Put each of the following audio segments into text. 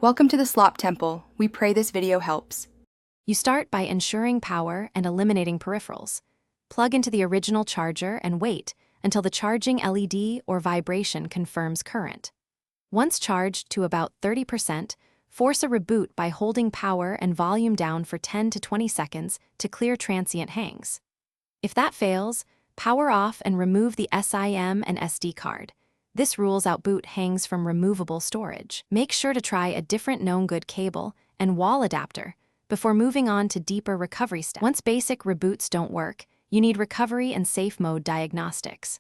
Welcome to the Slop Temple. We pray this video helps. You start by ensuring power and eliminating peripherals. Plug into the original charger and wait until the charging LED or vibration confirms current. Once charged to about 30%, force a reboot by holding power and volume down for 10 to 20 seconds to clear transient hangs. If that fails, power off and remove the SIM and SD card. This rules out boot hangs from removable storage. Make sure to try a different known good cable and wall adapter before moving on to deeper recovery steps. Once basic reboots don't work, you need recovery and safe mode diagnostics.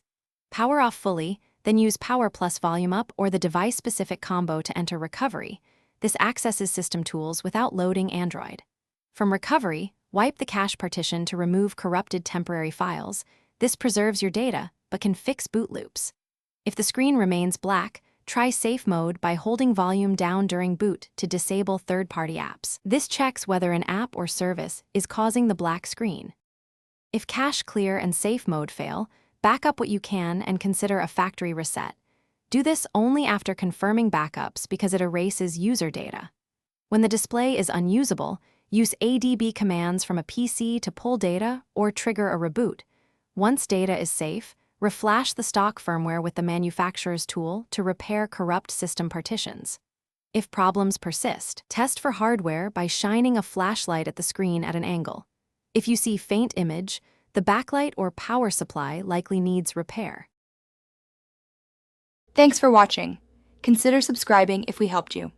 Power off fully, then use power plus volume up or the device-specific combo to enter recovery. This accesses system tools without loading Android. From recovery, wipe the cache partition to remove corrupted temporary files. This preserves your data, but can fix boot loops. If the screen remains black, try safe mode by holding volume down during boot to disable third-party apps. This checks whether an app or service is causing the black screen. If cache clear and safe mode fail, back up what you can and consider a factory reset. Do this only after confirming backups because it erases user data. When the display is unusable, use ADB commands from a PC to pull data or trigger a reboot. Once data is safe, reflash the stock firmware with the manufacturer's tool to repair corrupt system partitions. If problems persist, test for hardware by shining a flashlight at the screen at an angle. If you see faint image, the backlight or power supply likely needs repair. Thanks for watching. Consider subscribing if we helped you.